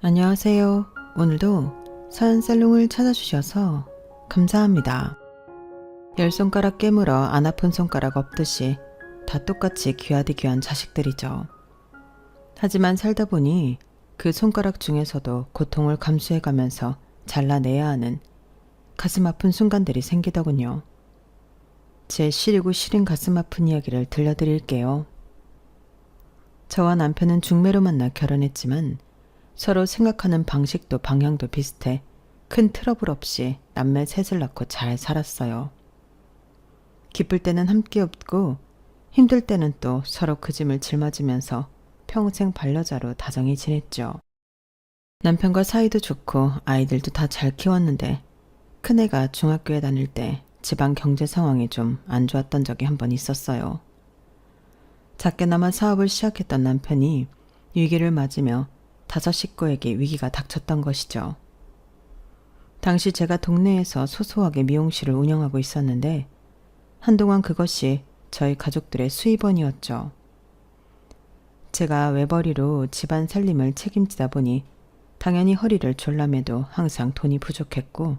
안녕하세요. 오늘도 사연살롱을 찾아주셔서 감사합니다. 열 손가락 깨물어 안 아픈 손가락 없듯이 다 똑같이 귀하디 귀한 자식들이죠. 하지만 살다 보니 그 손가락 중에서도 고통을 감수해가면서 잘라내야 하는 가슴 아픈 순간들이 생기더군요. 제 시리고 시린 가슴 아픈 이야기를 들려드릴게요. 저와 남편은 중매로 만나 결혼했지만 서로 생각하는 방식도 방향도 비슷해 큰 트러블 없이 남매 셋을 낳고 잘 살았어요. 기쁠 때는 함께 웃고 힘들 때는 또 서로 그 짐을 짊어지면서 평생 반려자로 다정히 지냈죠. 남편과 사이도 좋고 아이들도 다 잘 키웠는데 큰애가 중학교에 다닐 때 집안 경제 상황이 좀 안 좋았던 적이 한 번 있었어요. 작게나마 사업을 시작했던 남편이 위기를 맞으며 5 식구에게 위기가 닥쳤던 것이죠. 당시 제가 동네에서 소소하게 미용실을 운영하고 있었는데 한동안 그것이 저희 가족들의 수입원이었죠. 제가 외벌이로 집안 살림을 책임지다 보니 당연히 허리를 졸라매도 항상 돈이 부족했고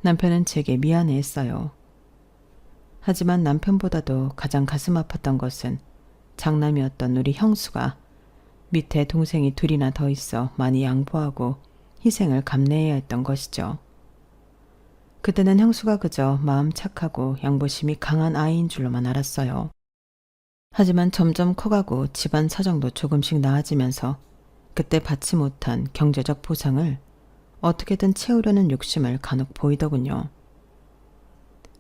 남편은 제게 미안해했어요. 하지만 남편보다도 가장 가슴 아팠던 것은 장남이었던 우리 형수가 밑에 동생이 둘이나 더 있어 많이 양보하고 희생을 감내해야 했던 것이죠. 그때는 형수가 그저 마음 착하고 양보심이 강한 아이인 줄로만 알았어요. 하지만 점점 커가고 집안 사정도 조금씩 나아지면서 그때 받지 못한 경제적 보상을 어떻게든 채우려는 욕심을 간혹 보이더군요.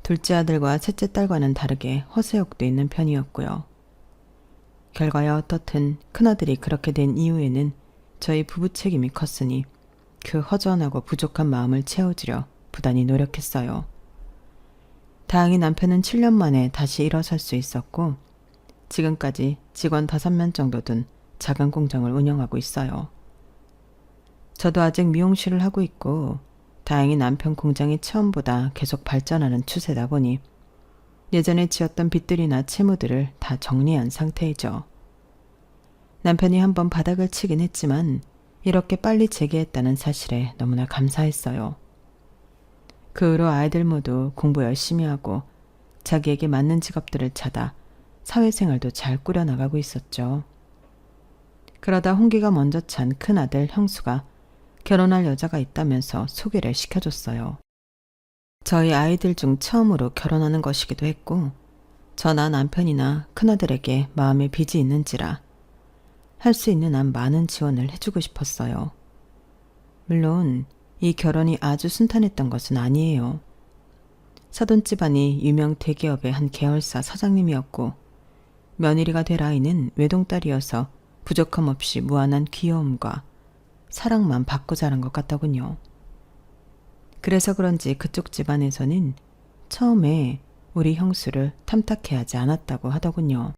둘째 아들과 셋째 딸과는 다르게 허세욕도 있는 편이었고요. 결과야 어떻든 큰아들이 그렇게 된 이후에는 저희 부부 책임이 컸으니 그 허전하고 부족한 마음을 채워주려 부단히 노력했어요. 다행히 남편은 7년 만에 다시 일어설 수 있었고 지금까지 직원 5명 정도 둔 작은 공장을 운영하고 있어요. 저도 아직 미용실을 하고 있고 다행히 남편 공장이 처음보다 계속 발전하는 추세다 보니 예전에 지었던 빚들이나 채무들을 다 정리한 상태이죠. 남편이 한번 바닥을 치긴 했지만 이렇게 빨리 재개했다는 사실에 너무나 감사했어요. 그 후로 아이들 모두 공부 열심히 하고 자기에게 맞는 직업들을 찾아 사회생활도 잘 꾸려나가고 있었죠. 그러다 홍기가 먼저 찬 큰아들 형수가 결혼할 여자가 있다면서 소개를 시켜줬어요. 저희 아이들 중 처음으로 결혼하는 것이기도 했고 저나 남편이나 큰아들에게 마음의 빚이 있는지라 할 수 있는 한 많은 지원을 해주고 싶었어요. 물론 이 결혼이 아주 순탄했던 것은 아니에요. 사돈 집안이 유명 대기업의 한 계열사 사장님이었고 며느리가 될 아이는 외동딸이어서 부족함 없이 무한한 귀여움과 사랑만 받고 자란 것 같더군요. 그래서 그런지 그쪽 집안에서는 처음에 우리 형수를 탐탁해하지 않았다고 하더군요.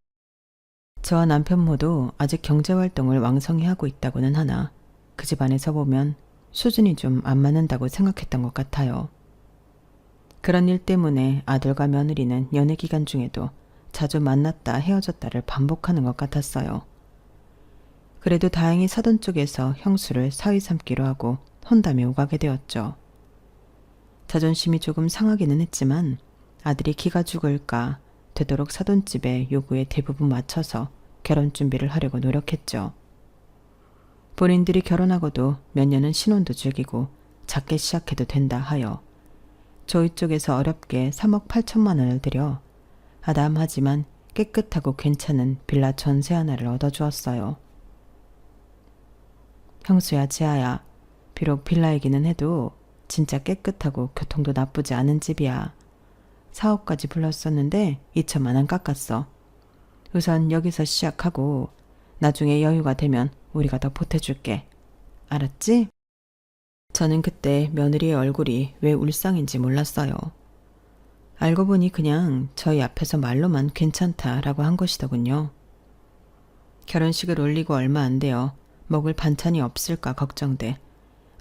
저와 남편 모두 아직 경제활동을 왕성히 하고 있다고는 하나 그 집안에서 보면 수준이 좀 안 맞는다고 생각했던 것 같아요. 그런 일 때문에 아들과 며느리는 연애 기간 중에도 자주 만났다 헤어졌다를 반복하는 것 같았어요. 그래도 다행히 사돈 쪽에서 형수를 사위 삼기로 하고 혼담에 오가게 되었죠. 자존심이 조금 상하기는 했지만 아들이 기가 죽을까 되도록 사돈집의 요구에 대부분 맞춰서 결혼 준비를 하려고 노력했죠. 본인들이 결혼하고도 몇 년은 신혼도 즐기고 작게 시작해도 된다 하여 저희 쪽에서 어렵게 3억 8천만 원을 들여 아담하지만 깨끗하고 괜찮은 빌라 전세 하나를 얻어주었어요. 형수야, 지아야, 비록 빌라이기는 해도 진짜 깨끗하고 교통도 나쁘지 않은 집이야. 사업까지 불렀었는데 2천만 원 깎았어. 우선 여기서 시작하고 나중에 여유가 되면 우리가 더 보태줄게. 알았지? 저는 그때 며느리의 얼굴이 왜 울상인지 몰랐어요. 알고 보니 그냥 저희 앞에서 말로만 괜찮다라고 한 것이더군요. 결혼식을 올리고 얼마 안 되어 먹을 반찬이 없을까 걱정돼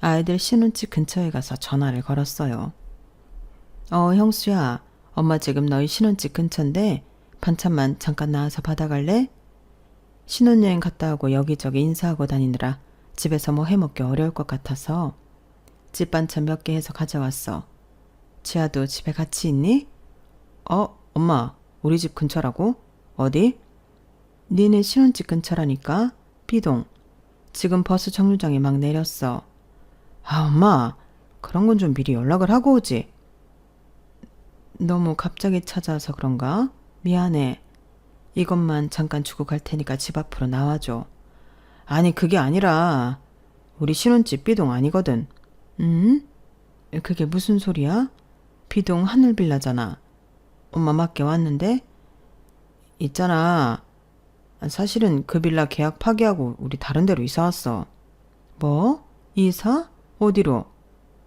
아이들 신혼집 근처에 가서 전화를 걸었어요. 형수야, 엄마 지금 너희 신혼집 근처인데 반찬만 잠깐 나와서 받아갈래? 신혼여행 갔다 오고 여기저기 인사하고 다니느라 집에서 뭐 해먹기 어려울 것 같아서 집 반찬 몇 개 해서 가져왔어. 지아도 집에 같이 있니? 엄마, 우리 집 근처라고? 어디? 니네 신혼집 근처라니까. B동. 지금 버스 정류장에 막 내렸어. 엄마, 그런 건 좀 미리 연락을 하고 오지. 너무 갑자기 찾아와서 그런가? 미안해. 이것만 잠깐 주고 갈 테니까 집 앞으로 나와줘. 아니, 그게 아니라 우리 신혼집 B동 아니거든. 그게 무슨 소리야? B동 하늘빌라잖아. 엄마 맞게 왔는데? 있잖아. 사실은 그 빌라 계약 파기하고 우리 다른 데로 이사 왔어. 뭐? 이사? 어디로?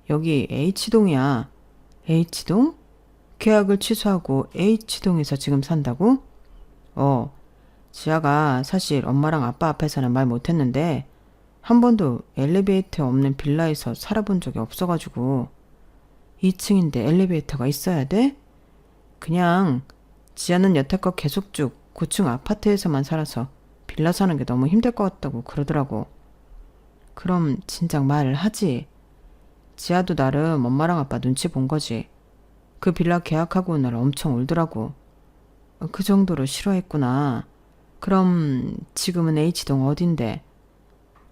여기 H동이야. H동? 계약을 취소하고 H동에서 지금 산다고? 지아가 사실 엄마랑 아빠 앞에서는 말 못했는데 한 번도 엘리베이터 없는 빌라에서 살아본 적이 없어가지고 2층인데 엘리베이터가 있어야 돼? 그냥 지아는 여태껏 계속 쭉 9층 아파트에서만 살아서 빌라 사는 게 너무 힘들 것 같다고 그러더라고. 그럼 진작 말을 하지. 지아도 나름 엄마랑 아빠 눈치 본 거지. 그 빌라 계약하고 온 날 엄청 울더라고. 그 정도로 싫어했구나. 그럼 지금은 H동 어딘데?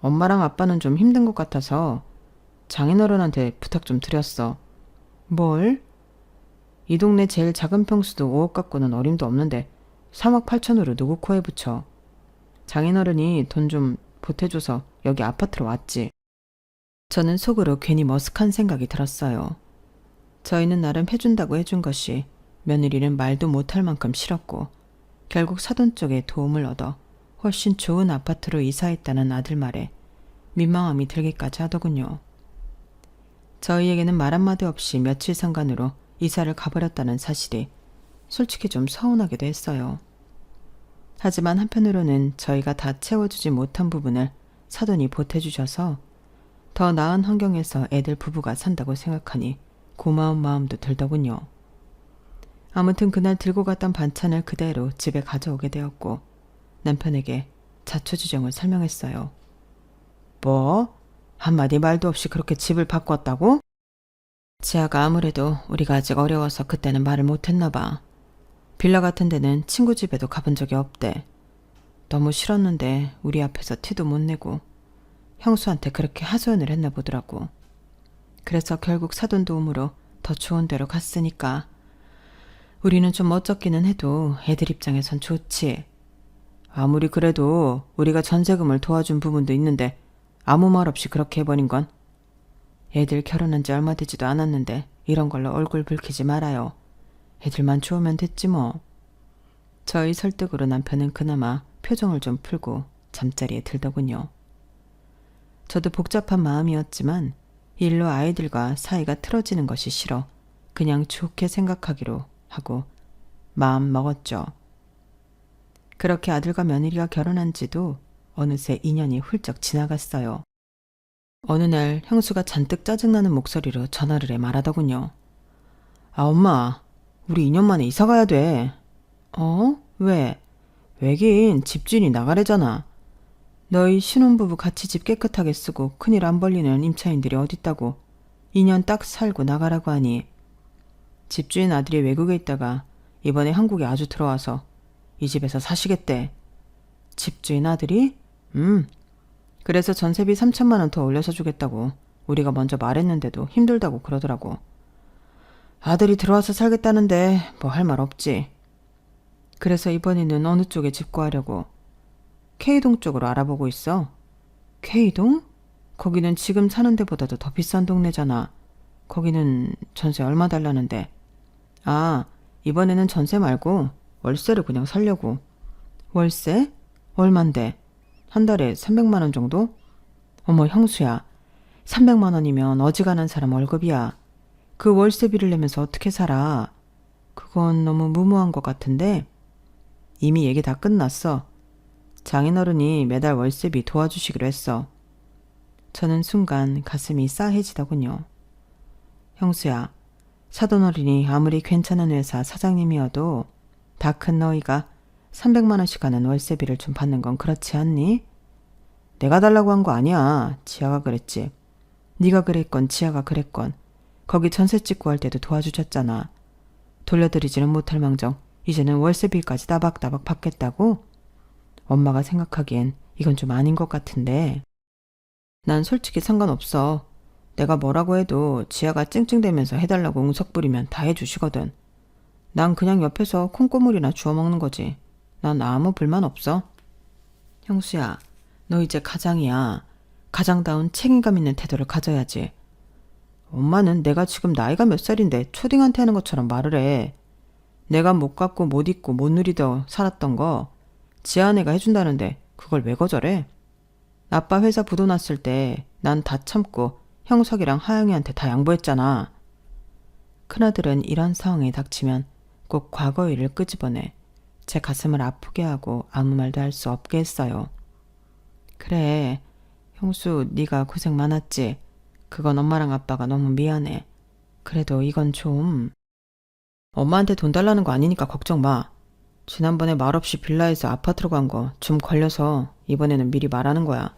엄마랑 아빠는 좀 힘든 것 같아서 장인어른한테 부탁 좀 드렸어. 뭘? 이 동네 제일 작은 평수도 5억 갖고는 어림도 없는데 3억 8천으로 누구 코에 붙여. 장인어른이 돈 좀 보태줘서 여기 아파트로 왔지. 저는 속으로 괜히 머쓱한 생각이 들었어요. 저희는 나름 해준다고 해준 것이 며느리는 말도 못할 만큼 싫었고 결국 사돈 쪽에 도움을 얻어 훨씬 좋은 아파트로 이사했다는 아들 말에 민망함이 들기까지 하더군요. 저희에게는 말 한마디 없이 며칠 상간으로 이사를 가버렸다는 사실이 솔직히 좀 서운하기도 했어요. 하지만 한편으로는 저희가 다 채워주지 못한 부분을 사돈이 보태주셔서 더 나은 환경에서 애들 부부가 산다고 생각하니 고마운 마음도 들더군요. 아무튼 그날 들고 갔던 반찬을 그대로 집에 가져오게 되었고 남편에게 자초지종을 설명했어요. 뭐? 한마디 말도 없이 그렇게 집을 바꿨다고? 지아가 아무래도 우리가 아직 어려워서 그때는 말을 못했나 봐. 빌라 같은 데는 친구 집에도 가본 적이 없대. 너무 싫었는데 우리 앞에서 티도 못 내고 형수한테 그렇게 하소연을 했나 보더라고. 그래서 결국 사돈 도움으로 더 좋은 데로 갔으니까 우리는 좀 멋쩍기는 해도 애들 입장에선 좋지. 아무리 그래도 우리가 전세금을 도와준 부분도 있는데 아무 말 없이 그렇게 해버린 건 애들 결혼한 지 얼마 되지도 않았는데 이런 걸로 얼굴 붉히지 말아요. 애들만 좋으면 됐지 뭐. 저희 설득으로 남편은 그나마 표정을 좀 풀고 잠자리에 들더군요. 저도 복잡한 마음이었지만 일로 아이들과 사이가 틀어지는 것이 싫어 그냥 좋게 생각하기로 하고 마음 먹었죠. 그렇게 아들과 며느리가 결혼한 지도 어느새 2년이 훌쩍 지나갔어요. 어느 날 형수가 잔뜩 짜증나는 목소리로 전화를 해 말하더군요. 엄마, 우리 2년 만에 이사 가야 돼. 왜? 왜긴 집주인이 나가래잖아. 너희 신혼부부 같이 집 깨끗하게 쓰고 큰일 안 벌리는 임차인들이 어딨다고 2년 딱 살고 나가라고 하니 집주인 아들이 외국에 있다가 이번에 한국에 아주 들어와서 이 집에서 사시겠대. 집주인 아들이? 그래서 전세비 3천만 원 더 올려서 주겠다고 우리가 먼저 말했는데도 힘들다고 그러더라고. 아들이 들어와서 살겠다는데 뭐 할 말 없지. 그래서 이번에는 어느 쪽에 집 구하려고 K동 쪽으로 알아보고 있어. K동? 거기는 지금 사는 데보다도 더 비싼 동네잖아. 거기는 전세 얼마 달라는데. 이번에는 전세 말고 월세를 그냥 살려고. 월세? 얼만데? 한 달에 300만 원 정도? 어머 형수야, 300만 원이면 어지간한 사람 월급이야. 그 월세비를 내면서 어떻게 살아? 그건 너무 무모한 것 같은데. 이미 얘기 다 끝났어. 장인어른이 매달 월세비 도와주시기로 했어. 저는 순간 가슴이 싸해지더군요. 형수야, 사돈어른이 아무리 괜찮은 회사 사장님이어도 다 큰 너희가 300만 원씩 하는 월세비를 좀 받는 건 그렇지 않니? 내가 달라고 한 거 아니야. 지아가 그랬지. 네가 그랬건 지아가 그랬건 거기 전셋집 구할 때도 도와주셨잖아. 돌려드리지는 못할 망정 이제는 월세비까지 따박따박 받겠다고? 엄마가 생각하기엔 이건 좀 아닌 것 같은데. 난 솔직히 상관없어. 내가 뭐라고 해도 지아가 찡찡대면서 해달라고 응석 부리면 다 해주시거든. 난 그냥 옆에서 콩고물이나 주워 먹는 거지. 난 아무 불만 없어. 형수야, 너 이제 가장이야. 가장다운 책임감 있는 태도를 가져야지. 엄마는 내가 지금 나이가 몇 살인데 초딩한테 하는 것처럼 말을 해. 내가 못 갖고 못 입고 못 누리더 살았던 거 지아내가 해준다는데 그걸 왜 거절해? 아빠 회사 부도 났을 때 난 다 참고 형석이랑 하영이한테 다 양보했잖아. 큰아들은 이런 상황에 닥치면 꼭 과거 일을 끄집어내 제 가슴을 아프게 하고 아무 말도 할 수 없게 했어요. 그래, 형수 네가 고생 많았지. 그건 엄마랑 아빠가 너무 미안해. 그래도 이건 좀... 엄마한테 돈 달라는 거 아니니까 걱정 마. 지난번에 말없이 빌라에서 아파트로 간 거 좀 걸려서 이번에는 미리 말하는 거야.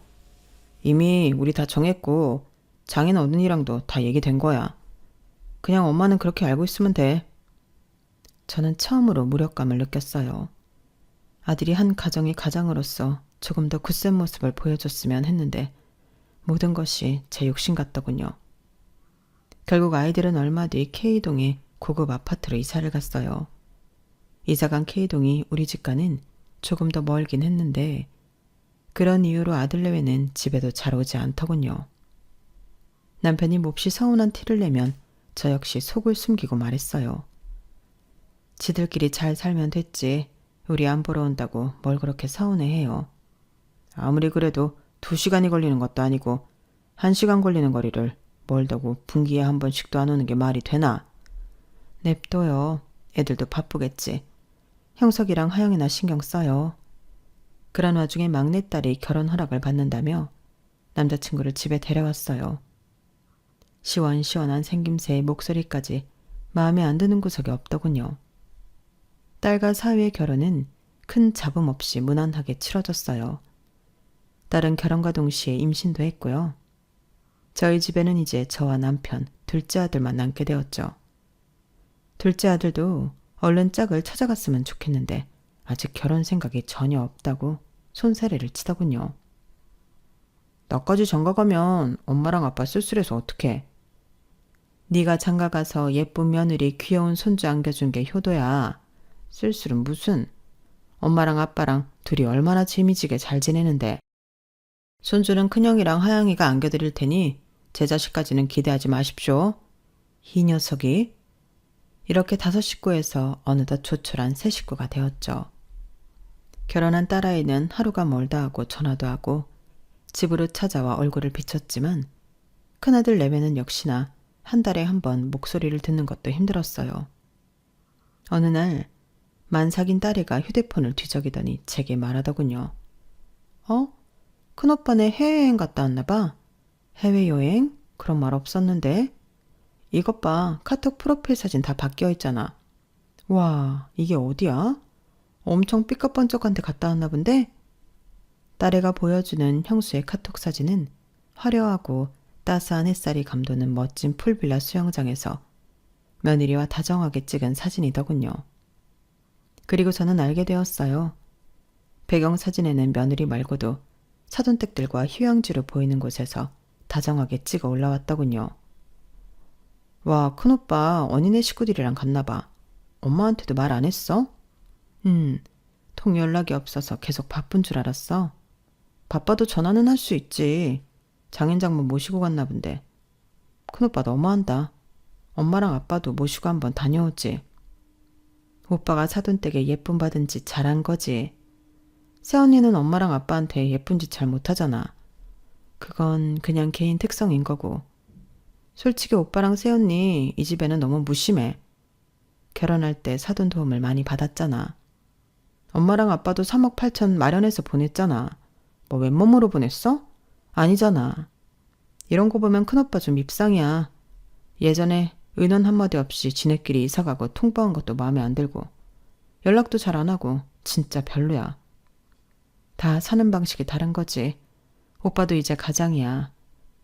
이미 우리 다 정했고 장인 어른이랑도 다 얘기된 거야. 그냥 엄마는 그렇게 알고 있으면 돼. 저는 처음으로 무력감을 느꼈어요. 아들이 한 가정의 가장으로서 조금 더 굳센 모습을 보여줬으면 했는데 모든 것이 제 욕심 같더군요. 결국 아이들은 얼마 뒤 K동에 고급 아파트로 이사를 갔어요. 이사간 K동이 우리 집과는 조금 더 멀긴 했는데 그런 이유로 아들 내외는 집에도 잘 오지 않더군요. 남편이 몹시 서운한 티를 내면 저 역시 속을 숨기고 말했어요. 지들끼리 잘 살면 됐지. 우리 안 보러 온다고 뭘 그렇게 서운해해요. 아무리 그래도 2시간이 걸리는 것도 아니고 1시간 걸리는 거리를 멀다고 분기에 한 번씩도 안 오는 게 말이 되나? 냅둬요. 애들도 바쁘겠지. 형석이랑 하영이나 신경 써요. 그런 와중에 막내딸이 결혼 허락을 받는다며 남자친구를 집에 데려왔어요. 시원시원한 생김새의 목소리까지 마음에 안 드는 구석이 없더군요. 딸과 사위의 결혼은 큰 잡음 없이 무난하게 치러졌어요. 딸은 결혼과 동시에 임신도 했고요. 저희 집에는 이제 저와 남편, 둘째 아들만 남게 되었죠. 둘째 아들도 얼른 짝을 찾아갔으면 좋겠는데 아직 결혼 생각이 전혀 없다고 손사래를 치더군요. 나까지 장가가면 엄마랑 아빠 쓸쓸해서 어떡해. 네가 장가가서 예쁜 며느리 귀여운 손주 안겨준 게 효도야. 쓸쓸은 무슨. 엄마랑 아빠랑 둘이 얼마나 재미지게 잘 지내는데. 손주는 큰형이랑 하영이가 안겨드릴 테니 제 자식까지는 기대하지 마십시오. 이 녀석이. 이렇게 5식구에서 어느덧 조촐한 3식구가 되었죠. 결혼한 딸아이는 하루가 멀다 하고 전화도 하고 집으로 찾아와 얼굴을 비췄지만 큰아들 내외는 역시나 한 달에 한 번 목소리를 듣는 것도 힘들었어요. 어느 날 만삭인 딸애가 휴대폰을 뒤적이더니 제게 말하더군요. 큰오빠네 해외여행 갔다 왔나 봐. 해외여행? 그런 말 없었는데. 이것 봐, 카톡 프로필 사진 다 바뀌어 있잖아. 와, 이게 어디야? 엄청 삐까뻔쩍한 데 갔다 왔나 본데? 딸애가 보여주는 형수의 카톡 사진은 화려하고 따스한 햇살이 감도는 멋진 풀빌라 수영장에서 며느리와 다정하게 찍은 사진이더군요. 그리고 저는 알게 되었어요. 배경사진에는 며느리 말고도 사돈댁들과 휴양지로 보이는 곳에서 다정하게 찍어 올라왔더군요. 와, 큰오빠 언니네 식구들이랑 갔나 봐. 엄마한테도 말 안 했어? 통 연락이 없어서 계속 바쁜 줄 알았어. 바빠도 전화는 할 수 있지. 장인장모 모시고 갔나 본데. 큰오빠 너무한다. 엄마랑 아빠도 모시고 한번 다녀오지. 오빠가 사돈댁에 예쁨 받은 짓 잘한 거지. 새언니는 엄마랑 아빠한테 예쁜 짓 잘 못하잖아. 그건 그냥 개인 특성인 거고. 솔직히 오빠랑 새언니 이 집에는 너무 무심해. 결혼할 때 사돈 도움을 많이 받았잖아. 엄마랑 아빠도 3억 8천 마련해서 보냈잖아. 뭐 웬몸으로 보냈어? 아니잖아. 이런 거 보면 큰오빠 좀 밉상이야. 예전에 은원 한마디 없이 지네끼리 이사가고 통보한 것도 마음에 안 들고 연락도 잘 안 하고 진짜 별로야. 다 사는 방식이 다른 거지. 오빠도 이제 가장이야.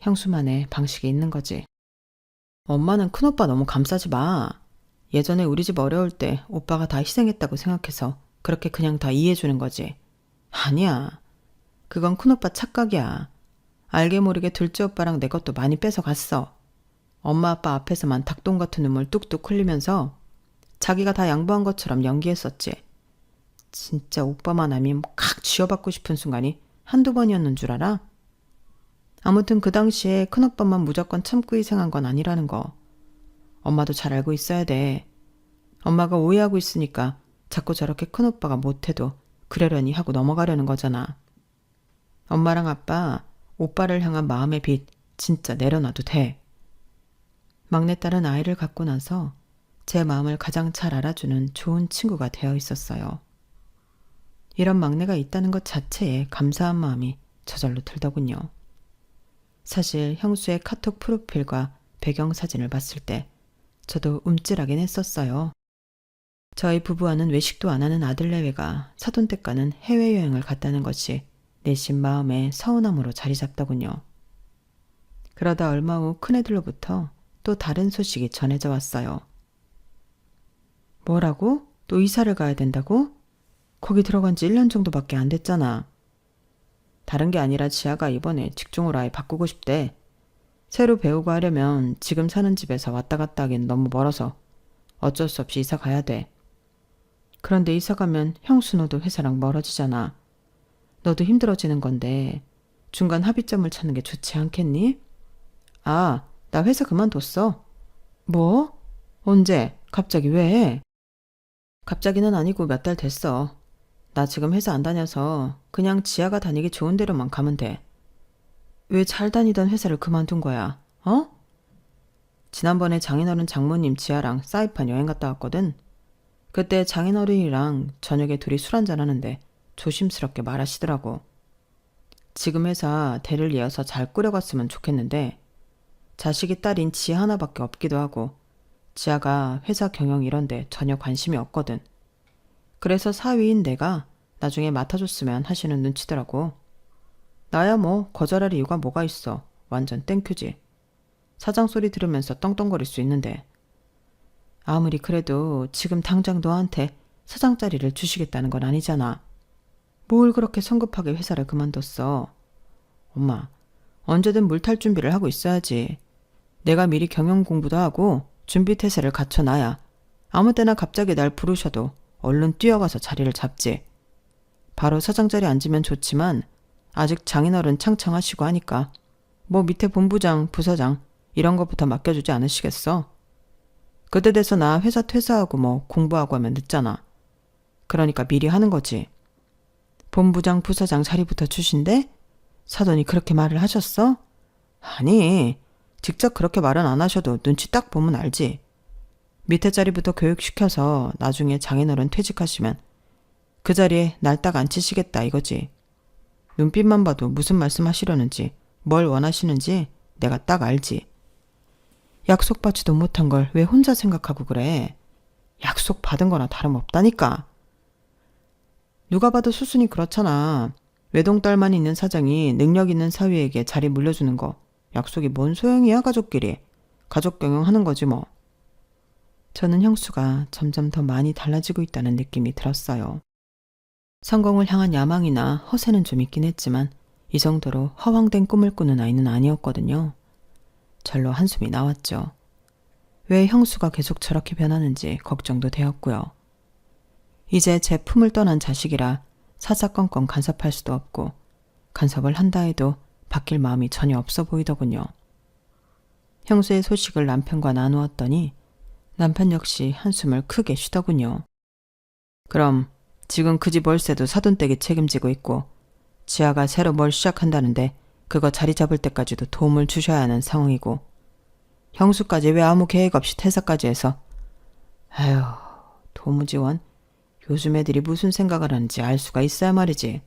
형수만의 방식이 있는 거지. 엄마는 큰오빠 너무 감싸지 마. 예전에 우리 집 어려울 때 오빠가 다 희생했다고 생각해서 그렇게 그냥 다 이해해주는 거지. 아니야. 그건 큰오빠 착각이야. 알게 모르게 둘째 오빠랑 내 것도 많이 뺏어갔어. 엄마 아빠 앞에서만 닭똥 같은 눈물 뚝뚝 흘리면서 자기가 다 양보한 것처럼 연기했었지. 진짜 오빠만 아니면 칵 쥐어받고 싶은 순간이 한두 번이었는 줄 알아? 아무튼 그 당시에 큰오빠만 무조건 참고 희생한 건 아니라는 거. 엄마도 잘 알고 있어야 돼. 엄마가 오해하고 있으니까 자꾸 저렇게 큰오빠가 못해도 그러려니 하고 넘어가려는 거잖아. 엄마랑 아빠, 오빠를 향한 마음의 빚 진짜 내려놔도 돼. 막내딸은 아이를 갖고 나서 제 마음을 가장 잘 알아주는 좋은 친구가 되어 있었어요. 이런 막내가 있다는 것 자체에 감사한 마음이 저절로 들더군요. 사실 형수의 카톡 프로필과 배경사진을 봤을 때 저도 움찔하긴 했었어요. 저희 부부와는 외식도 안 하는 아들 내외가 사돈댁 가는 해외여행을 갔다는 것이 내심 마음에 서운함으로 자리 잡더군요. 그러다 얼마 후 큰애들로부터 또 다른 소식이 전해져 왔어요. 뭐라고? 또 이사를 가야 된다고? 거기 들어간 지 1년 정도밖에 안 됐잖아. 다른 게 아니라 지아가 이번에 직종을 아예 바꾸고 싶대. 새로 배우고 하려면 지금 사는 집에서 왔다 갔다 하긴 너무 멀어서 어쩔 수 없이 이사 가야 돼. 그런데 이사 가면 형수 너도 회사랑 멀어지잖아. 너도 힘들어지는 건데 중간 합의점을 찾는 게 좋지 않겠니? 아, 나 회사 그만뒀어. 뭐? 언제? 갑자기 왜? 갑자기는 아니고 몇 달 됐어. 나 지금 회사 안 다녀서 그냥 지아가 다니기 좋은 데로만 가면 돼. 왜 잘 다니던 회사를 그만둔 거야? 어? 지난번에 장인어른 장모님 지아랑 사이판 여행 갔다 왔거든. 그때 장인어른이랑 저녁에 둘이 술 한잔 하는데 조심스럽게 말하시더라고. 지금 회사 대를 이어서 잘 꾸려갔으면 좋겠는데 자식이 딸인 지아 하나밖에 없기도 하고 지아가 회사 경영 이런데 전혀 관심이 없거든. 그래서 사위인 내가 나중에 맡아줬으면 하시는 눈치더라고. 나야 뭐 거절할 이유가 뭐가 있어. 완전 땡큐지. 사장 소리 들으면서 떵떵거릴 수 있는데. 아무리 그래도 지금 당장 너한테 사장 자리를 주시겠다는 건 아니잖아. 뭘 그렇게 성급하게 회사를 그만뒀어. 엄마, 언제든 물탈 준비를 하고 있어야지. 내가 미리 경영 공부도 하고 준비 태세를 갖춰놔야 아무 때나 갑자기 날 부르셔도 얼른 뛰어가서 자리를 잡지. 바로 사장 자리 앉으면 좋지만 아직 장인어른 창창하시고 하니까 뭐 밑에 본부장, 부서장 이런 것부터 맡겨주지 않으시겠어? 그때 돼서 나 회사 퇴사하고 뭐 공부하고 하면 늦잖아. 그러니까 미리 하는 거지. 본부장, 부서장 자리부터 주신대? 사돈이 그렇게 말을 하셨어? 아니, 직접 그렇게 말은 안 하셔도 눈치 딱 보면 알지. 밑에 자리부터 교육시켜서 나중에 장인어른 퇴직하시면 그 자리에 날 딱 앉히시겠다 이거지. 눈빛만 봐도 무슨 말씀하시려는지 뭘 원하시는지 내가 딱 알지. 약속받지도 못한 걸 왜 혼자 생각하고 그래. 약속 받은 거나 다름없다니까. 누가 봐도 수순이 그렇잖아. 외동딸만 있는 사장이 능력 있는 사위에게 자리 물려주는 거 약속이 뭔 소용이야 가족끼리. 가족 경영하는 거지 뭐. 저는 형수가 점점 더 많이 달라지고 있다는 느낌이 들었어요. 성공을 향한 야망이나 허세는 좀 있긴 했지만 이 정도로 허황된 꿈을 꾸는 아이는 아니었거든요. 절로 한숨이 나왔죠. 왜 형수가 계속 저렇게 변하는지 걱정도 되었고요. 이제 제 품을 떠난 자식이라 사사건건 간섭할 수도 없고 간섭을 한다 해도 바뀔 마음이 전혀 없어 보이더군요. 형수의 소식을 남편과 나누었더니 남편 역시 한숨을 크게 쉬더군요. 그럼 지금 그 집 월세도 사돈댁이 책임지고 있고 지아가 새로 뭘 시작한다는데 그거 자리 잡을 때까지도 도움을 주셔야 하는 상황이고 형수까지 왜 아무 계획 없이 퇴사까지 해서 아휴 도무지원 요즘 애들이 무슨 생각을 하는지 알 수가 있어야 말이지.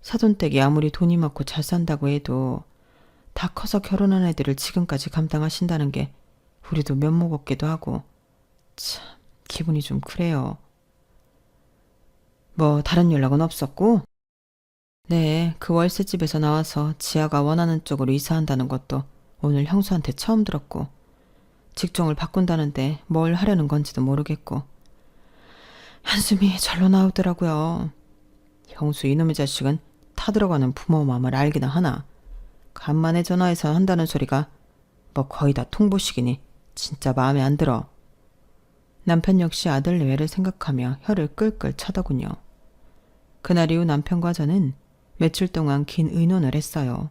사돈댁이 아무리 돈이 많고 잘 산다고 해도 다 커서 결혼한 애들을 지금까지 감당하신다는 게 우리도 면목 없기도 하고 참 기분이 좀 그래요. 뭐 다른 연락은 없었고? 네, 그 월세집에서 나와서 지아가 원하는 쪽으로 이사한다는 것도 오늘 형수한테 처음 들었고, 직종을 바꾼다는데 뭘 하려는 건지도 모르겠고. 한숨이 절로 나오더라고요. 형수 이놈의 자식은 타들어가는 부모 마음을 알기나 하나. 간만에 전화해서 한다는 소리가 뭐 거의 다 통보식이니 진짜 마음에 안 들어. 남편 역시 아들 내외를 생각하며 혀를 끌끌 차더군요. 그날 이후 남편과 저는 며칠 동안 긴 의논을 했어요.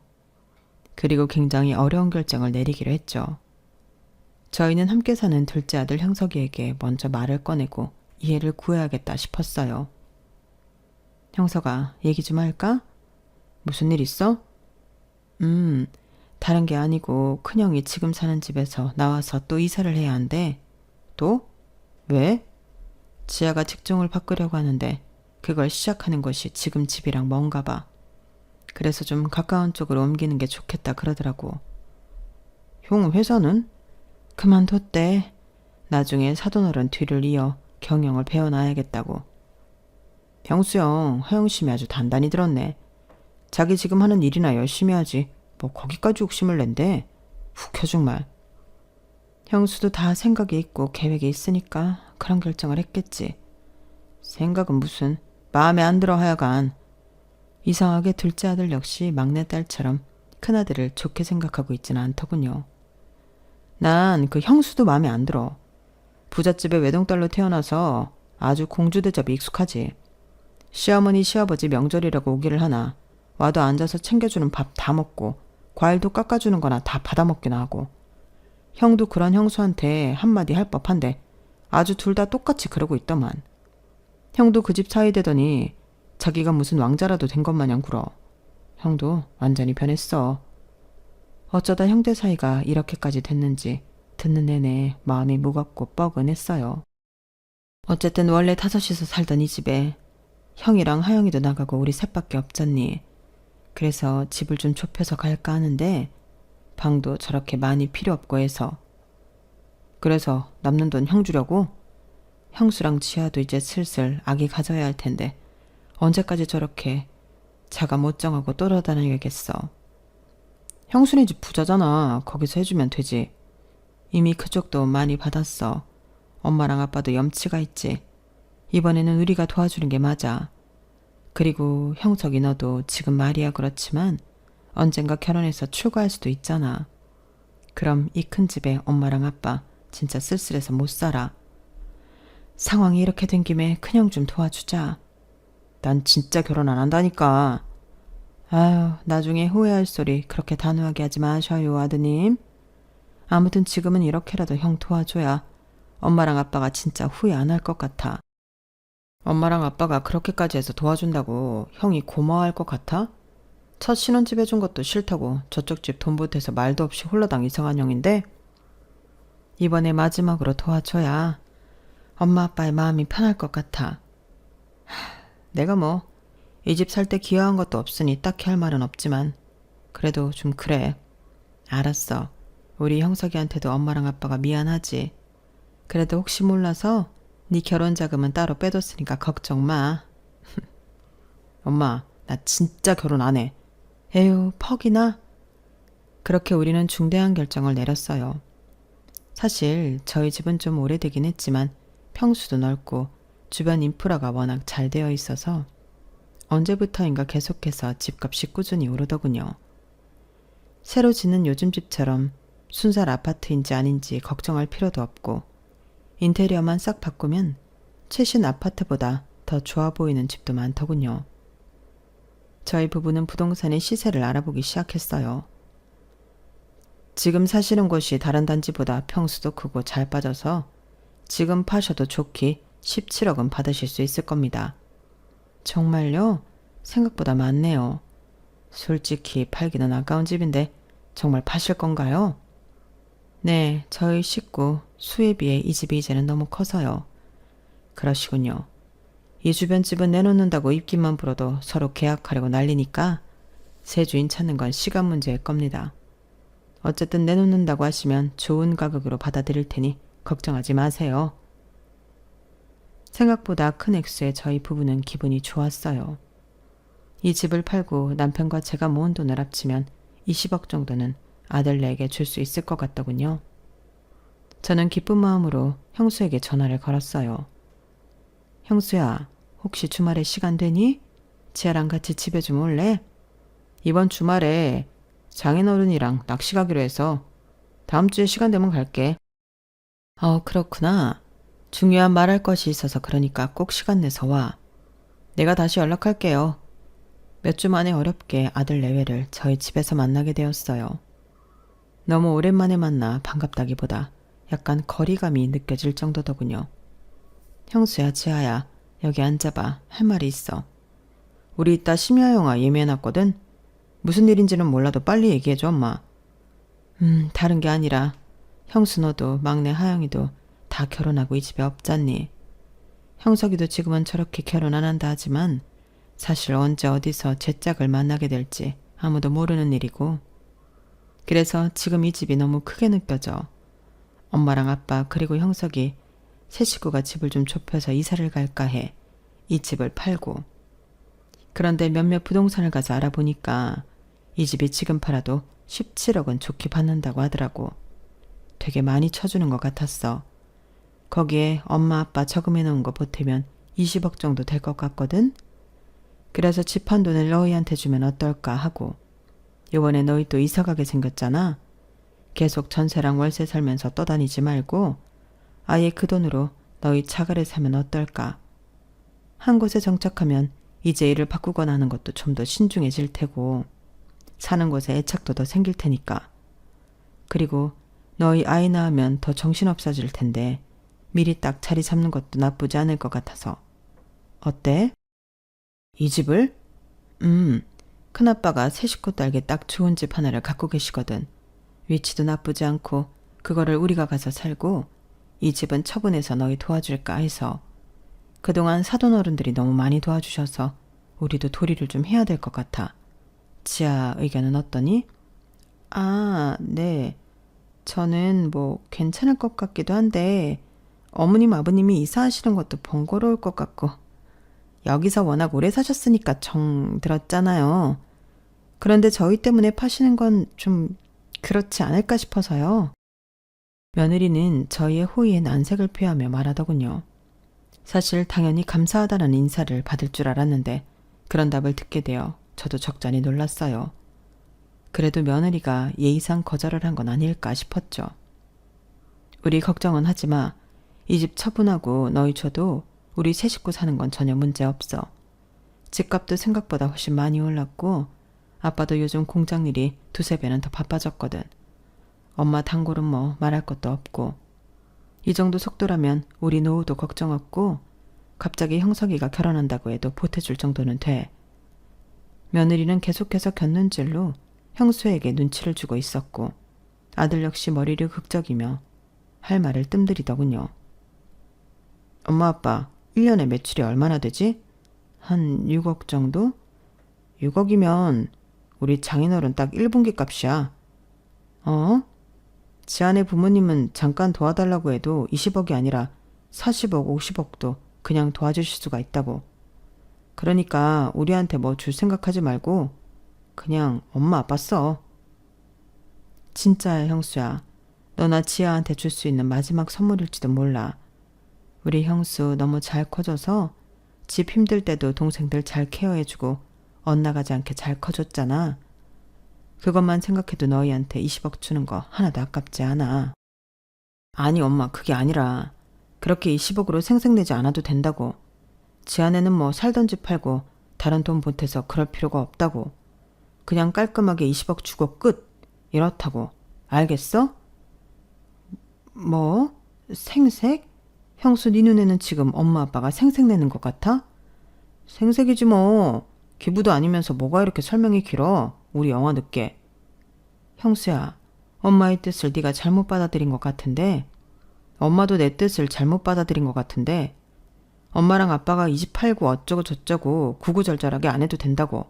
그리고 굉장히 어려운 결정을 내리기로 했죠. 저희는 함께 사는 둘째 아들 형석이에게 먼저 말을 꺼내고 이해를 구해야겠다 싶었어요. 형석아, 얘기 좀 할까? 무슨 일 있어? 다른 게 아니고 큰형이 지금 사는 집에서 나와서 또 이사를 해야 한대. 또? 왜? 지아가 직종을 바꾸려고 하는데 그걸 시작하는 곳이 지금 집이랑 먼가 봐. 그래서 좀 가까운 쪽으로 옮기는 게 좋겠다 그러더라고. 형 회사는? 그만뒀대. 나중에 사돈어른 뒤를 이어 경영을 배워놔야겠다고. 형수 형, 허영심이 아주 단단히 들었네. 자기 지금 하는 일이나 열심히 하지. 뭐 거기까지 욕심을 낸대. 훅 정말. 형수도 다 생각이 있고 계획이 있으니까 그런 결정을 했겠지. 생각은 무슨. 마음에 안 들어 하여간. 이상하게 둘째 아들 역시 막내딸처럼 큰아들을 좋게 생각하고 있지는 않더군요. 난 그 형수도 마음에 안 들어. 부잣집의 외동딸로 태어나서 아주 공주대접이 익숙하지. 시어머니 시아버지 명절이라고 오기를 하나 와도 앉아서 챙겨주는 밥 다 먹고 과일도 깎아주는 거나 다 받아먹기나 하고. 형도 그런 형수한테 한마디 할 법한데 아주 둘 다 똑같이 그러고 있더만. 형도 그 집 사위 되더니 자기가 무슨 왕자라도 된 것 마냥 굴어. 형도 완전히 변했어. 어쩌다 형제 사이가 이렇게까지 됐는지 듣는 내내 마음이 무겁고 뻐근했어요. 어쨌든 원래 5이서 살던 이 집에 형이랑 하영이도 나가고 우리 셋밖에 없잖니. 그래서 집을 좀 좁혀서 갈까 하는데 방도 저렇게 많이 필요 없고 해서. 그래서 남는 돈 형 주려고? 형수랑 지아도 이제 슬슬 아기 가져야 할 텐데 언제까지 저렇게 자가 못 정하고 떠돌아다녀야겠어. 형수네 집 부자잖아. 거기서 해주면 되지. 이미 그쪽도 많이 받았어. 엄마랑 아빠도 염치가 있지. 이번에는 우리가 도와주는 게 맞아. 그리고 형석이 너도 지금 말이야 그렇지만 언젠가 결혼해서 출가할 수도 있잖아. 그럼 이 큰 집에 엄마랑 아빠 진짜 쓸쓸해서 못 살아. 상황이 이렇게 된 김에 큰형 좀 도와주자. 난 진짜 결혼 안 한다니까. 아유, 나중에 후회할 소리 그렇게 단호하게 하지 마셔요, 아드님. 아무튼 지금은 이렇게라도 형 도와줘야 엄마랑 아빠가 진짜 후회 안 할 것 같아. 엄마랑 아빠가 그렇게까지 해서 도와준다고 형이 고마워할 것 같아? 첫 신혼집 해준 것도 싫다고 저쪽 집 돈 보태서 말도 없이 홀라당 이상한 형인데 이번에 마지막으로 도와줘야 엄마 아빠의 마음이 편할 것 같아. 내가 뭐 이 집 살 때 기여한 것도 없으니 딱히 할 말은 없지만 그래도 좀 그래. 알았어. 우리 형석이한테도 엄마랑 아빠가 미안하지. 그래도 혹시 몰라서 네 결혼 자금은 따로 빼뒀으니까 걱정 마. 엄마, 나 진짜 결혼 안 해. 에휴, 퍽이나? 그렇게 우리는 중대한 결정을 내렸어요. 사실 저희 집은 좀 오래되긴 했지만 평수도 넓고 주변 인프라가 워낙 잘 되어 있어서 언제부터인가 계속해서 집값이 꾸준히 오르더군요. 새로 짓는 요즘 집처럼 순살 아파트인지 아닌지 걱정할 필요도 없고 인테리어만 싹 바꾸면 최신 아파트보다 더 좋아 보이는 집도 많더군요. 저희 부부는 부동산의 시세를 알아보기 시작했어요. 지금 사시는 곳이 다른 단지보다 평수도 크고 잘 빠져서 지금 파셔도 좋기 17억은 받으실 수 있을 겁니다. 정말요? 생각보다 많네요. 솔직히 팔기는 아까운 집인데 정말 파실 건가요? 네, 저희 식구 수에 비해 이 집이 이제는 너무 커서요. 그러시군요. 이 주변 집은 내놓는다고 입김만 불어도 서로 계약하려고 난리니까 새 주인 찾는 건 시간 문제일 겁니다. 어쨌든 내놓는다고 하시면 좋은 가격으로 받아들일 테니 걱정하지 마세요. 생각보다 큰 액수에 저희 부부는 기분이 좋았어요. 이 집을 팔고 남편과 제가 모은 돈을 합치면 20억 정도는 아들네에게 줄 수 있을 것 같더군요. 저는 기쁜 마음으로 형수에게 전화를 걸었어요. 형수야, 혹시 주말에 시간 되니? 지아랑 같이 집에 좀 올래? 이번 주말에 장인어른이랑 낚시 가기로 해서 다음 주에 시간 되면 갈게. 그렇구나. 중요한 말할 것이 있어서 그러니까 꼭 시간 내서 와. 내가 다시 연락할게요. 몇 주 만에 어렵게 아들 내외를 저희 집에서 만나게 되었어요. 너무 오랜만에 만나 반갑다기보다 약간 거리감이 느껴질 정도더군요. 형수야, 지아야, 여기 앉아봐. 할 말이 있어. 우리 이따 심야 영화 예매해놨거든. 무슨 일인지는 몰라도 빨리 얘기해줘, 엄마. 다른 게 아니라 형수 너도 막내 하영이도 다 결혼하고 이 집에 없잖니. 형석이도 지금은 저렇게 결혼 안 한다 하지만 사실 언제 어디서 제 짝을 만나게 될지 아무도 모르는 일이고, 그래서 지금 이 집이 너무 크게 느껴져. 엄마랑 아빠 그리고 형석이 세 식구가 집을 좀 좁혀서 이사를 갈까 해. 이 집을 팔고. 그런데 몇몇 부동산을 가서 알아보니까 이 집이 지금 팔아도 17억은 좋게 받는다고 하더라고. 되게 많이 쳐주는 것 같았어. 거기에 엄마 아빠 저금해 놓은 거 보태면 20억 정도 될 것 같거든. 그래서 집 한 돈을 너희한테 주면 어떨까 하고. 요번에 너희 또 이사 가게 생겼잖아. 계속 전세랑 월세 살면서 떠다니지 말고 아예 그 돈으로 너희 차가를 사면 어떨까. 한 곳에 정착하면 이제 일을 바꾸거나 하는 것도 좀 더 신중해질 테고 사는 곳에 애착도 더 생길 테니까. 그리고 너희 아이 낳으면 더 정신없어질 텐데 미리 딱 자리 잡는 것도 나쁘지 않을 것 같아서. 어때? 이 집을? 큰아빠가 세 식구 딸게 딱 좋은 집 하나를 갖고 계시거든. 위치도 나쁘지 않고 그거를 우리가 가서 살고 이 집은 처분해서 너희 도와줄까 해서. 그동안 사돈 어른들이 너무 많이 도와주셔서 우리도 도리를 좀 해야 될 것 같아. 지아 의견은 어떠니? 네. 저는 뭐 괜찮을 것 같기도 한데 어머님 아버님이 이사하시는 것도 번거로울 것 같고 여기서 워낙 오래 사셨으니까 정 들었잖아요. 그런데 저희 때문에 파시는 건 좀 그렇지 않을까 싶어서요. 며느리는 저희의 호의에 난색을 표하며 말하더군요. 사실 당연히 감사하다는 인사를 받을 줄 알았는데 그런 답을 듣게 되어 저도 적잖이 놀랐어요. 그래도 며느리가 예의상 거절을 한 건 아닐까 싶었죠. 우리 걱정은 하지 마. 이 집 처분하고 너희 줘도 우리 세 식구 사는 건 전혀 문제 없어. 집값도 생각보다 훨씬 많이 올랐고 아빠도 요즘 공장 일이 두세 배는 더 바빠졌거든. 엄마 단골은 뭐 말할 것도 없고. 이 정도 속도라면 우리 노후도 걱정 없고 갑자기 형석이가 결혼한다고 해도 보태줄 정도는 돼. 며느리는 계속해서 곁눈질로 형수에게 눈치를 주고 있었고 아들 역시 머리를 극적이며 할 말을 뜸들이더군요. 엄마 아빠 1년에 매출이 얼마나 되지? 한 6억 정도? 6억이면 우리 장인어른 딱 1분기 값이야. 지아네 부모님은 잠깐 도와달라고 해도 20억이 아니라 40억, 50억도 그냥 도와주실 수가 있다고. 그러니까 우리한테 뭐 줄 생각하지 말고 그냥 엄마 아빠 써. 진짜야 형수야. 너나 지아한테 줄 수 있는 마지막 선물일지도 몰라. 우리 형수 너무 잘 커져서 집 힘들 때도 동생들 잘 케어해주고 엇나가지 않게 잘 커줬잖아. 그것만 생각해도 너희한테 20억 주는 거 하나도 아깝지 않아. 아니 엄마 그게 아니라 그렇게 20억으로 생색내지 않아도 된다고. 지아내는 뭐 살던 집 팔고 다른 돈 보태서 그럴 필요가 없다고. 그냥 깔끔하게 20억 주고 끝. 이렇다고. 알겠어? 뭐? 생색? 형수 네 눈에는 지금 엄마 아빠가 생색내는 것 같아? 생색이지 뭐. 기부도 아니면서 뭐가 이렇게 설명이 길어. 우리 영화 늦게. 형수야, 엄마의 뜻을 네가 잘못 받아들인 것 같은데 엄마도 내 뜻을 잘못 받아들인 것 같은데 엄마랑 아빠가 이 집 팔고 어쩌고 저쩌고 구구절절하게 안 해도 된다고.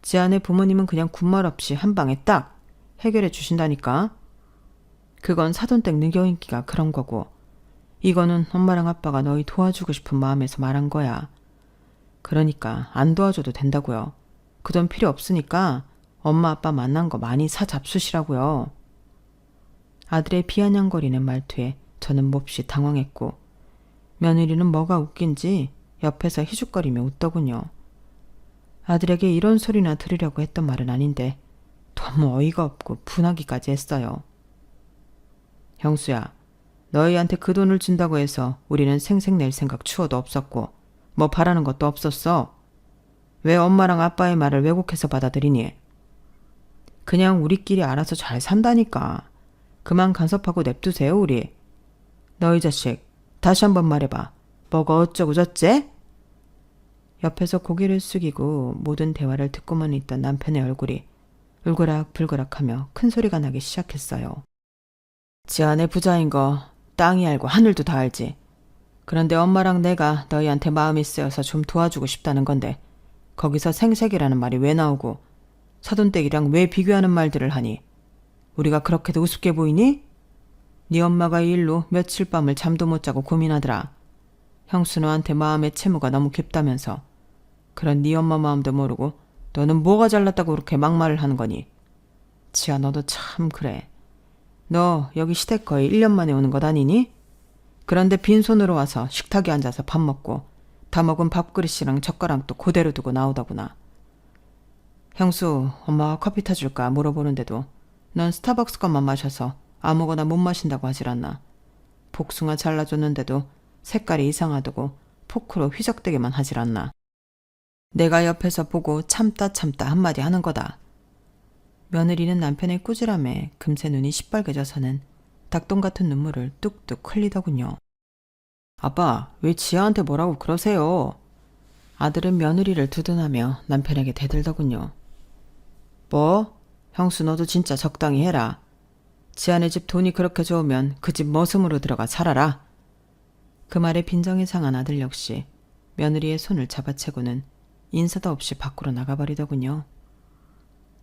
지아네 부모님은 그냥 군말 없이 한 방에 딱 해결해 주신다니까. 그건 사돈댁 느껴인기가 그런 거고 이거는 엄마랑 아빠가 너희 도와주고 싶은 마음에서 말한 거야. 그러니까 안 도와줘도 된다고요. 그 돈 필요 없으니까 엄마 아빠 만난 거 많이 사 잡수시라고요. 아들의 비아냥거리는 말투에 저는 몹시 당황했고 며느리는 뭐가 웃긴지 옆에서 희죽거리며 웃더군요. 아들에게 이런 소리나 들으려고 했던 말은 아닌데 너무 어이가 없고 분하기까지 했어요. 형수야, 너희한테 그 돈을 준다고 해서 우리는 생색 낼 생각 추워도 없었고 뭐 바라는 것도 없었어. 왜 엄마랑 아빠의 말을 왜곡해서 받아들이니? 그냥 우리끼리 알아서 잘 산다니까. 그만 간섭하고 냅두세요 우리. 너희 자식 다시 한번 말해봐. 뭐가 어쩌고 저째? 옆에서 고개를 숙이고 모든 대화를 듣고만 있던 남편의 얼굴이 울그락불그락하며 큰 소리가 나기 시작했어요. 지 안에 부자인 거 땅이 알고 하늘도 다 알지. 그런데 엄마랑 내가 너희한테 마음이 쓰여서 좀 도와주고 싶다는 건데 거기서 생색이라는 말이 왜 나오고 사돈댁이랑 왜 비교하는 말들을 하니? 우리가 그렇게도 우습게 보이니? 네 엄마가 이 일로 며칠 밤을 잠도 못 자고 고민하더라. 형수 너한테 마음의 채무가 너무 깊다면서. 그런 네 엄마 마음도 모르고 너는 뭐가 잘났다고 그렇게 막말을 하는 거니? 지아 너도 참 그래. 너 여기 시댁 거의 1년 만에 오는 것 아니니? 그런데 빈손으로 와서 식탁에 앉아서 밥 먹고 다 먹은 밥그릇이랑 젓가락도 그대로 두고 나오더구나. 형수, 엄마가 커피 타줄까 물어보는데도 넌 스타벅스 것만 마셔서 아무거나 못 마신다고 하질 않나. 복숭아 잘라줬는데도 색깔이 이상하다고 포크로 휘적대기만 하질 않나. 내가 옆에서 보고 참다 한마디 하는 거다. 며느리는 남편의 꾸지람에 금세 눈이 시뻘개져서는 닭똥 같은 눈물을 뚝뚝 흘리더군요. 아빠, 왜 지아한테 뭐라고 그러세요? 아들은 며느리를 두둔하며 남편에게 대들더군요. 뭐? 형수 너도 진짜 적당히 해라. 지아네 집 돈이 그렇게 좋으면 그 집 머슴으로 들어가 살아라. 그 말에 빈정이 상한 아들 역시 며느리의 손을 잡아채고는 인사도 없이 밖으로 나가버리더군요.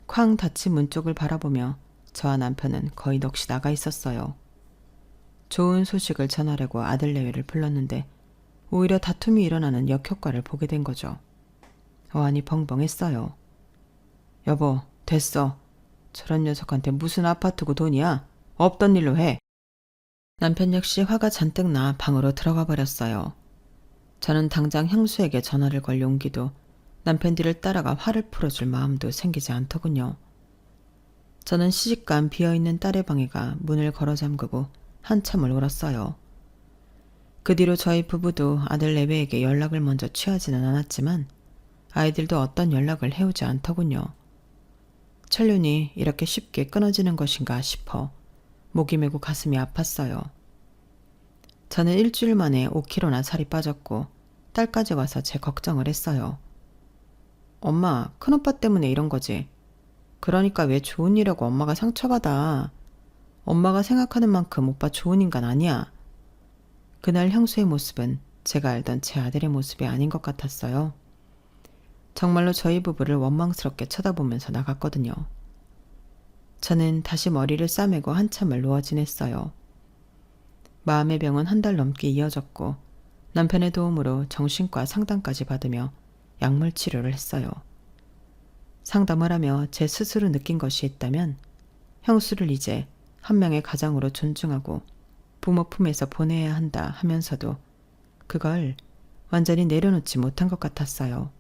쾅 닫힌 문 쪽을 바라보며 저와 남편은 거의 넋이 나가 있었어요. 좋은 소식을 전하려고 아들 내외를 불렀는데 오히려 다툼이 일어나는 역효과를 보게 된 거죠. 어안이 벙벙했어요. 여보, 됐어. 저런 녀석한테 무슨 아파트고 돈이야? 없던 일로 해. 남편 역시 화가 잔뜩 나 방으로 들어가 버렸어요. 저는 당장 형수에게 전화를 걸 용기도 남편 뒤를 따라가 화를 풀어줄 마음도 생기지 않더군요. 저는 시집간 비어있는 딸의 방에가 문을 걸어 잠그고 한참을 울었어요. 그 뒤로 저희 부부도 아들 내외에게 연락을 먼저 취하지는 않았지만 아이들도 어떤 연락을 해오지 않더군요. 천륜이 이렇게 쉽게 끊어지는 것인가 싶어 목이 메고 가슴이 아팠어요. 저는 일주일 만에 5kg나 살이 빠졌고 딸까지 와서 제 걱정을 했어요. 엄마, 큰오빠 때문에 이런 거지. 그러니까 왜 좋은 일하고 엄마가 상처받아. 엄마가 생각하는 만큼 오빠 좋은 인간 아니야. 그날 형수의 모습은 제가 알던 제 아들의 모습이 아닌 것 같았어요. 정말로 저희 부부를 원망스럽게 쳐다보면서 나갔거든요. 저는 다시 머리를 싸매고 한참을 누워 지냈어요. 마음의 병은 한 달 넘게 이어졌고 남편의 도움으로 정신과 상담까지 받으며 약물 치료를 했어요. 상담을 하며 제 스스로 느낀 것이 있다면 형수를 이제 한 명의 가장으로 존중하고 부모 품에서 보내야 한다 하면서도 그걸 완전히 내려놓지 못한 것 같았어요.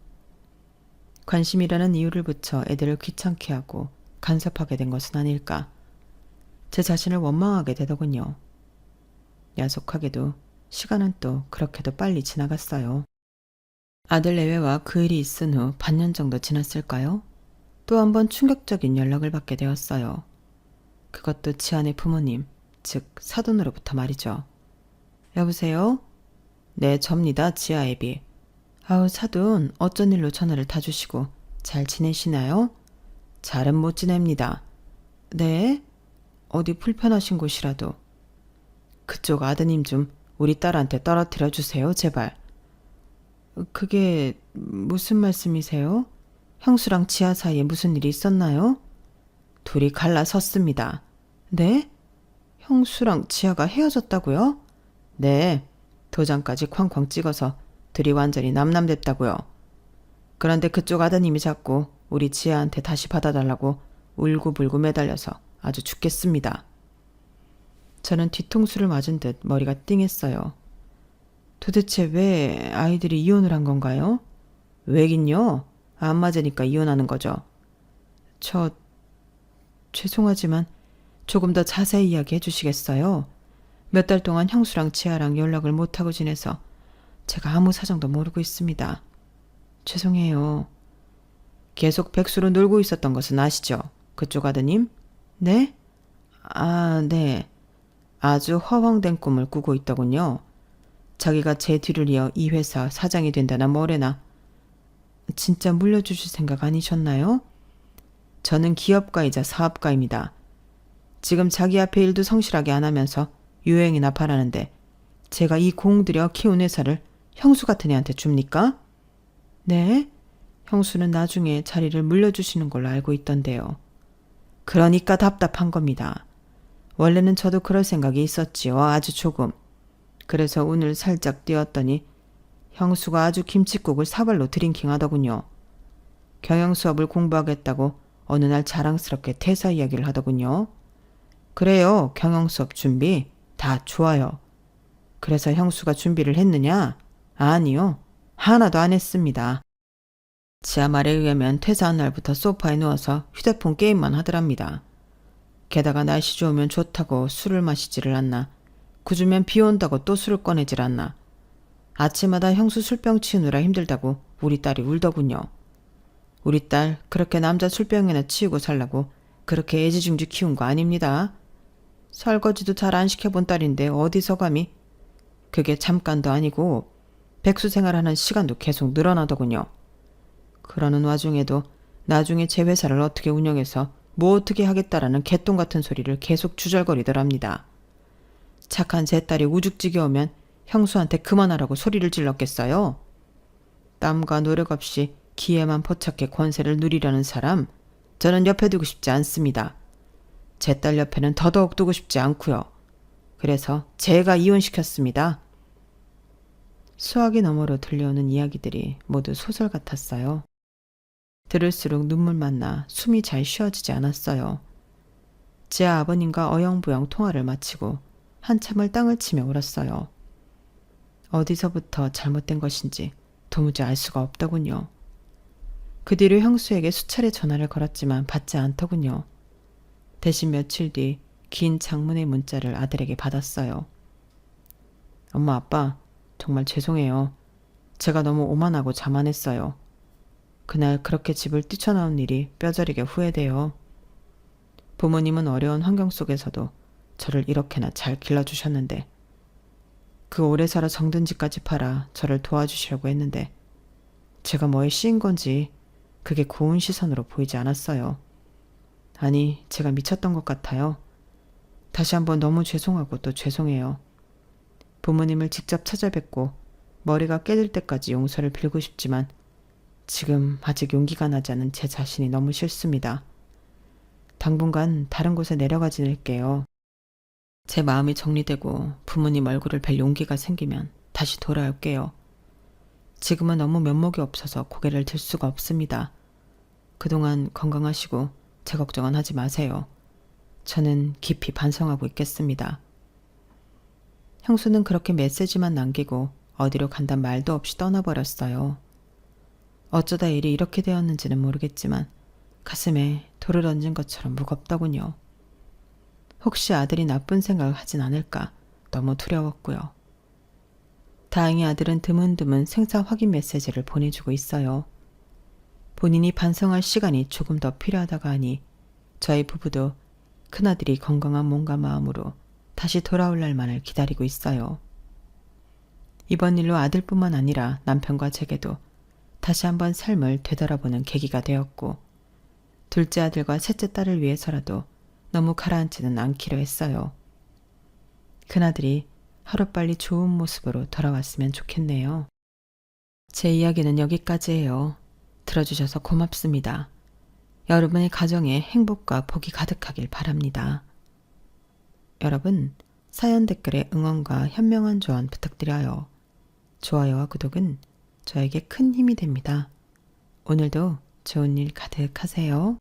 관심이라는 이유를 붙여 애들을 귀찮게 하고 간섭하게 된 것은 아닐까. 제 자신을 원망하게 되더군요. 야속하게도 시간은 또 그렇게도 빨리 지나갔어요. 아들 내외와 그 일이 있은 후 반년 정도 지났을까요? 또 한 번 충격적인 연락을 받게 되었어요. 그것도 지아네 부모님, 즉 사돈으로부터 말이죠. 여보세요? 네, 접니다. 지아 애비. 아우 사돈, 어쩐 일로 전화를 다 주시고 잘 지내시나요? 잘은 못 지냅니다. 네? 어디 불편하신 곳이라도. 그쪽 아드님 좀 우리 딸한테 떨어뜨려 주세요, 제발. 그게 무슨 말씀이세요? 형수랑 지아 사이에 무슨 일이 있었나요? 둘이 갈라섰습니다. 네? 형수랑 지아가 헤어졌다고요? 네, 도장까지 쾅쾅 찍어서 둘이 완전히 남남됐다고요. 그런데 그쪽 아드님이 자꾸 우리 지혜한테 다시 받아달라고 울고불고 매달려서 아주 죽겠습니다. 저는 뒤통수를 맞은 듯 머리가 띵했어요. 도대체 왜 아이들이 이혼을 한 건가요? 왜긴요? 안 맞으니까 이혼하는 거죠. 죄송하지만 조금 더 자세히 이야기해 주시겠어요? 몇 달 동안 형수랑 지아랑 연락을 못하고 지내서 제가 아무 사정도 모르고 있습니다. 죄송해요. 계속 백수로 놀고 있었던 것은 아시죠? 그쪽 아드님? 네? 네. 아주 허황된 꿈을 꾸고 있더군요. 자기가 제 뒤를 이어 이 회사 사장이 된다나 뭐래나. 진짜 물려주실 생각 아니셨나요? 저는 기업가이자 사업가입니다. 지금 자기 앞에 일도 성실하게 안 하면서 유행이나 바라는데 제가 이 공들여 키운 회사를 형수 같은 애한테 줍니까? 네? 형수는 나중에 자리를 물려주시는 걸로 알고 있던데요. 그러니까 답답한 겁니다. 원래는 저도 그럴 생각이 있었지요. 아주 조금. 그래서 오늘 살짝 뛰었더니 형수가 아주 김칫국을 사발로 드링킹 하더군요. 경영수업을 공부하겠다고 어느 날 자랑스럽게 퇴사 이야기를 하더군요. 그래요. 경영수업 준비 다 좋아요. 그래서 형수가 준비를 했느냐? 아니요. 하나도 안 했습니다. 지아 말에 의하면 퇴사한 날부터 소파에 누워서 휴대폰 게임만 하더랍니다. 게다가 날씨 좋으면 좋다고 술을 마시지를 않나. 그주면 비 온다고 또 술을 꺼내질 않나. 아침마다 형수 술병 치우느라 힘들다고 우리 딸이 울더군요. 우리 딸 그렇게 남자 술병이나 치우고 살라고 그렇게 애지중지 키운 거 아닙니다. 설거지도 잘 안 시켜본 딸인데 어디서 감히. 그게 잠깐도 아니고 백수 생활하는 시간도 계속 늘어나더군요. 그러는 와중에도 나중에 제 회사를 어떻게 운영해서 뭐 어떻게 하겠다라는 개똥 같은 소리를 계속 주절거리더랍니다. 착한 제 딸이 우죽지겨우면 형수한테 그만하라고 소리를 질렀겠어요? 땀과 노력 없이 기회만 포착해 권세를 누리려는 사람, 저는 옆에 두고 싶지 않습니다. 제 딸 옆에는 더더욱 두고 싶지 않고요. 그래서 제가 이혼시켰습니다. 수화기 너머로 들려오는 이야기들이 모두 소설 같았어요. 들을수록 눈물만 나 숨이 잘 쉬어지지 않았어요. 제 아버님과 어영부영 통화를 마치고 한참을 땅을 치며 울었어요. 어디서부터 잘못된 것인지 도무지 알 수가 없더군요. 그 뒤로 형수에게 수차례 전화를 걸었지만 받지 않더군요. 대신 며칠 뒤 긴 장문의 문자를 아들에게 받았어요. 엄마, 아빠, 정말 죄송해요. 제가 너무 오만하고 자만했어요. 그날 그렇게 집을 뛰쳐나온 일이 뼈저리게 후회돼요. 부모님은 어려운 환경 속에서도 저를 이렇게나 잘 길러주셨는데 그 오래 살아 정든 집까지 팔아 저를 도와주시려고 했는데 제가 뭐에 씌인 건지 그게 고운 시선으로 보이지 않았어요. 아니, 제가 미쳤던 것 같아요. 다시 한번 너무 죄송하고 또 죄송해요. 부모님을 직접 찾아뵙고 머리가 깨질 때까지 용서를 빌고 싶지만 지금 아직 용기가 나지 않은 제 자신이 너무 싫습니다. 당분간 다른 곳에 내려가 지낼게요. 제 마음이 정리되고 부모님 얼굴을 뵐 용기가 생기면 다시 돌아올게요. 지금은 너무 면목이 없어서 고개를 들 수가 없습니다. 그동안 건강하시고 제 걱정은 하지 마세요. 저는 깊이 반성하고 있겠습니다. 형수는 그렇게 메시지만 남기고 어디로 간단 말도 없이 떠나버렸어요. 어쩌다 일이 이렇게 되었는지는 모르겠지만 가슴에 돌을 얹은 것처럼 무겁더군요. 혹시 아들이 나쁜 생각을 하진 않을까 너무 두려웠고요. 다행히 아들은 드문드문 생사 확인 메시지를 보내주고 있어요. 본인이 반성할 시간이 조금 더 필요하다고 하니 저희 부부도 큰아들이 건강한 몸과 마음으로 다시 돌아올 날만을 기다리고 있어요. 이번 일로 아들뿐만 아니라 남편과 제게도 다시 한번 삶을 되돌아보는 계기가 되었고 둘째 아들과 셋째 딸을 위해서라도 너무 가라앉지는 않기로 했어요. 큰아들이 하루빨리 좋은 모습으로 돌아왔으면 좋겠네요. 제 이야기는 여기까지예요. 들어주셔서 고맙습니다. 여러분의 가정에 행복과 복이 가득하길 바랍니다. 여러분, 사연 댓글에 응원과 현명한 조언 부탁드려요. 좋아요와 구독은 저에게 큰 힘이 됩니다. 오늘도 좋은 일 가득하세요.